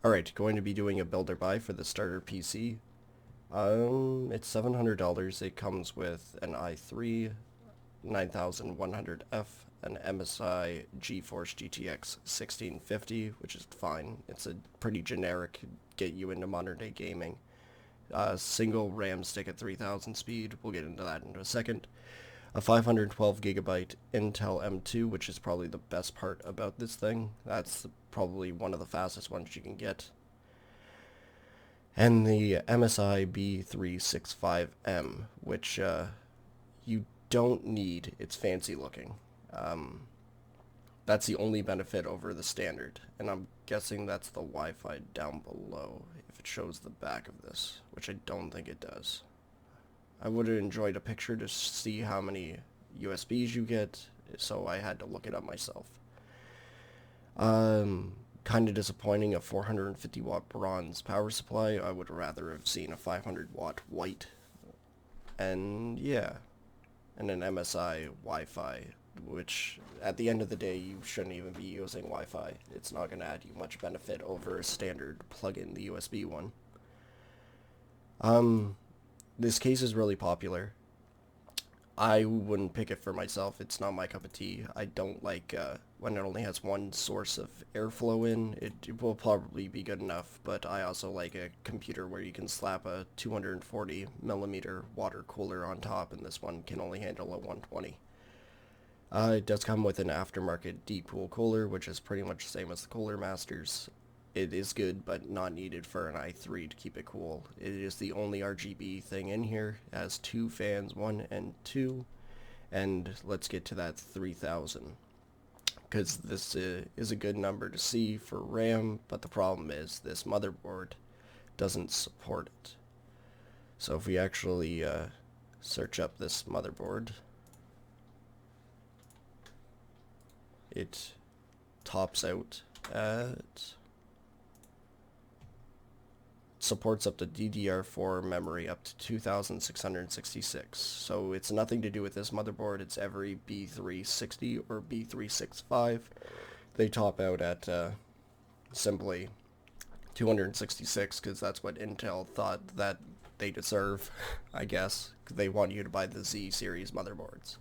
Alright, going to be doing a builder buy for the starter PC. It's $700. It comes with an i3 9100F, an MSI GeForce GTX 1650, which is fine. It's a pretty generic, get you into modern day gaming. Single RAM stick at 3000 speed, we'll get into that in a second. A 512 gigabyte Intel M2, which is probably the best part about this thing. That's probably one of the fastest ones you can get. And the MSI B365M, which you don't need. It's fancy looking. Um, that's the only benefit over the standard, and I'm guessing that's the Wi-Fi down below if it shows the back of this, which I don't think it does. I would have enjoyed a picture to see how many USBs you get, so I had to look it up myself. Kind of disappointing, a 450 watt bronze power supply. I would rather have seen a 500 watt white. And yeah, and an MSI Wi-Fi, which at the end of the day you shouldn't even be using Wi-Fi. It's not going to add you much benefit over a standard plug-in, the USB one. This case is really popular. I wouldn't pick it for myself. It's not my cup of tea. I don't like when it only has one source of airflow in. It will probably be good enough, but I also like a computer where you can slap a 240 millimeter water cooler on top, and this one can only handle a 120. It does come with an aftermarket deep cool cooler, which is pretty much the same as the Cooler Masters. It is good, but not needed for an i3 to keep it cool. It is the only RGB thing in here. It has two fans, 1 and 2. And let's get to that 3000. Because this is a good number to see for RAM, but the problem is this motherboard doesn't support it. So if we actually search up this motherboard, it tops out at... supports up to DDR4 memory up to 2666. So it's nothing to do with this motherboard. It's every B360 or B365. They top out at simply 266 because that's what Intel thought that they deserve, I guess. They want you to buy the Z series motherboards.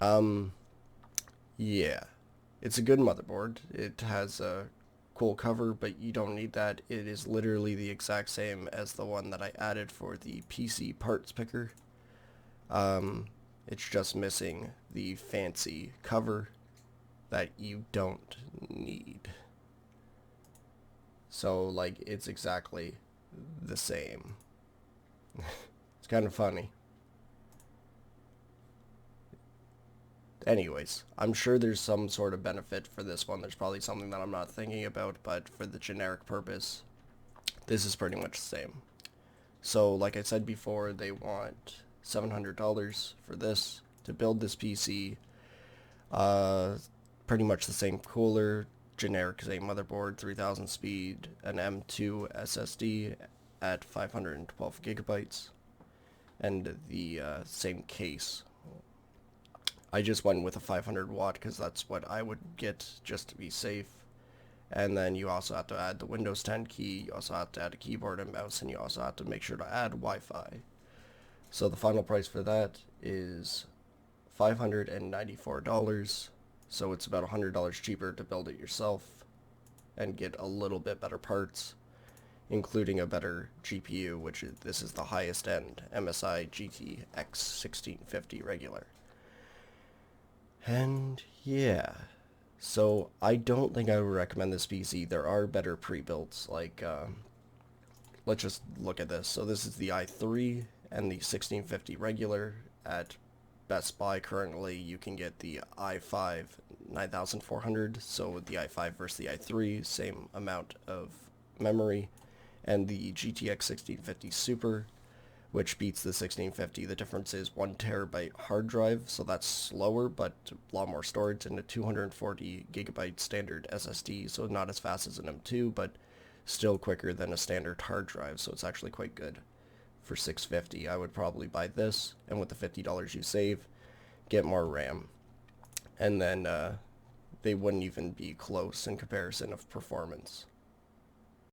Um, yeah. It's a good motherboard. It has a cool cover, but you don't need that. It is literally the exact same as the one that I added for the PC parts picker. It's just missing the fancy cover that you don't need. So, like, it's exactly the same. It's kind of funny. Anyways, I'm sure there's some sort of benefit for this one. There's probably something that I'm not thinking about, but for the generic purpose, this is pretty much the same. So, like I said before, they want $700 for this to build this PC. Pretty much the same cooler, generic same motherboard, 3000 speed, an M2 SSD at 512 gigabytes, and the same case. I just went with a 500 watt because that's what I would get just to be safe. And then you also have to add the Windows 10 key, you also have to add a keyboard and mouse, and you also have to make sure to add Wi-Fi. So the final price for that is $594. So it's about $100 cheaper to build it yourself and get a little bit better parts, including a better GPU, which is, this is the highest end MSI GTX 1650 regular. And yeah, so I don't think I would recommend this PC. There are better pre-builds, like, let's just look at this. So this is the i3 and the 1650 regular. At Best Buy currently you can get the i5 9400, so the i5 versus the i3, same amount of memory, and the GTX 1650 Super, which beats the 1650. The difference is 1 terabyte hard drive, so that's slower but a lot more storage, and a 240 gigabyte standard SSD, so not as fast as an M2 but still quicker than a standard hard drive, so it's actually quite good. For $650 I would probably buy this, and with the $50 you save, get more RAM. And then they wouldn't even be close in comparison of performance.